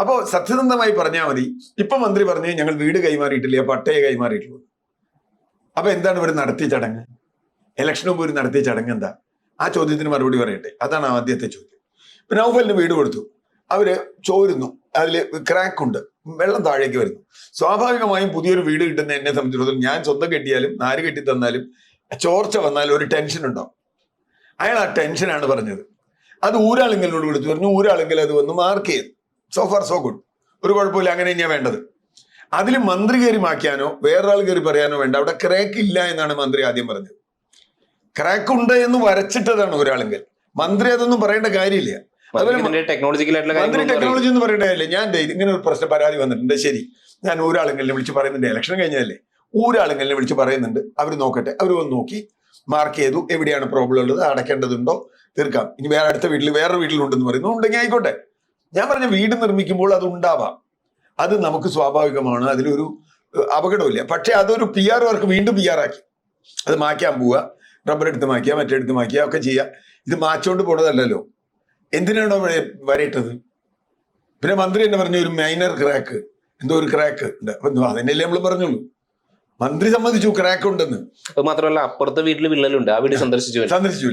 അപ്പോൾ സത്യസന്ധമായി പറഞ്ഞാൽ മതി. ഇപ്പൊ മന്ത്രി പറഞ്ഞു ഞങ്ങൾ വീട് കൈമാറിയിട്ടില്ല, പട്ടയെ കൈമാറിയിട്ടുള്ളൂ. അപ്പൊ എന്താണ് ഇവർ നടത്തിയ ചടങ്ങ്? ഇലക്ഷന് മുമ്പ് ഇവർ നടത്തിയ ചടങ്ങ് എന്താ? ആ ചോദ്യത്തിന് മറുപടി പറയട്ടെ. അതാണ് ആദ്യത്തെ ചോദ്യം. പിന്നെ നൗഫലിന് വീട് കൊടുത്തു, അവര് ചോരുന്നു, അതിൽ ക്രാക്ക് ഉണ്ട്, വെള്ളം താഴേക്ക് വരുന്നു. സ്വാഭാവികമായും പുതിയൊരു വീട് കിട്ടുന്ന എന്നെ സംബന്ധിച്ചിടത്തോളം ഞാൻ സ്വന്തം കെട്ടിയാലും ആര് കെട്ടി തന്നാലും ചോർച്ച വന്നാലും ഒരു ടെൻഷൻ ഉണ്ടാവും. അയാൾ ആ ടെൻഷനാണ് പറഞ്ഞത്. അത് ഊരാളുങ്കലിനോട് വിളിച്ചു പറഞ്ഞു, ഊരാളുങ്കൽ അത് വന്ന് മാർക്ക് ചെയ്തു. സോ ഫാർ സോ ഗുഡ്, ഒരു കുഴപ്പമില്ല, അങ്ങനെ തന്നെയാ വേണ്ടത്. അതിൽ മന്ത്രി കയറി മാറ്റാനോ വേറൊരാൾ കയറി പറയാനോ വേണ്ട. അവിടെ ക്രാക്ക് ഇല്ല എന്നാണ് മന്ത്രി ആദ്യം പറഞ്ഞത്. ക്രാക്ക് ഉണ്ട് എന്ന് വരച്ചിട്ടതാണ് ഒരാളെങ്കിൽ. മന്ത്രി അതൊന്നും പറയേണ്ട കാര്യമില്ല. മന്ത്രി ടെക്നോളജി എന്ന് പറയേണ്ട കാര്യമില്ല. ഞാൻ ഇങ്ങനെ ഒരു പ്രശ്നം പരാതി വന്നിട്ടുണ്ട്, ശരി, ഞാൻ ഊരാളുങ്കലിനെ വിളിച്ച് പറയുന്നുണ്ട്, ഇലക്ഷൻ കഴിഞ്ഞതല്ലേ, ഊരാളുങ്കലിനെ വിളിച്ച് പറയുന്നുണ്ട്, അവർ നോക്കട്ടെ. അവർ വന്ന് നോക്കി മാർക്ക് ചെയ്തു, എവിടെയാണ് പ്രോബ്ലം ഉള്ളത്, അടയ്ക്കേണ്ടതുണ്ടോ, തീർക്കാം. ഇനി വേറെ അടുത്ത വീട്ടിൽ വേറൊരു വീട്ടിലുണ്ടെന്ന് പറയുന്നു, ഉണ്ടെങ്കിൽ ആയിക്കോട്ടെ. ഞാൻ പറഞ്ഞ വീട് നിർമ്മിക്കുമ്പോൾ അത് ഉണ്ടാവാം, അത് നമുക്ക് സ്വാഭാവികമാണ്, അതിലൊരു അപകടമില്ല. പക്ഷെ അതൊരു PR വർക്ക് വീണ്ടും PR ആക്കി അത് മാറ്റാൻ പോവുക, റബ്ബർ എടുത്ത് മാറ്റുക, മറ്റെടുത്ത് മാറ്റുക ഒക്കെ ചെയ്യുക. ഇത് മാറ്റോണ്ട് പോണതല്ലല്ലോ. എന്തിനാണോ വരയിട്ടത്? പിന്നെ മന്ത്രി തന്നെ പറഞ്ഞു ഒരു മൈനർ ക്രാക്ക്, എന്തോ ഒരു ക്രാക്ക് ഉണ്ട്. അപ്പൊ അതിനല്ലേ നമ്മൾ പറഞ്ഞുള്ളൂ. മന്ത്രി സമ്മതിച്ചു ക്രാക്ക് ഉണ്ടെന്ന്. മാത്രമല്ല അപ്പുറത്തെ വീട്ടിൽ വിള്ളലുണ്ട്, ആ വീട് സന്ദർശിച്ചു.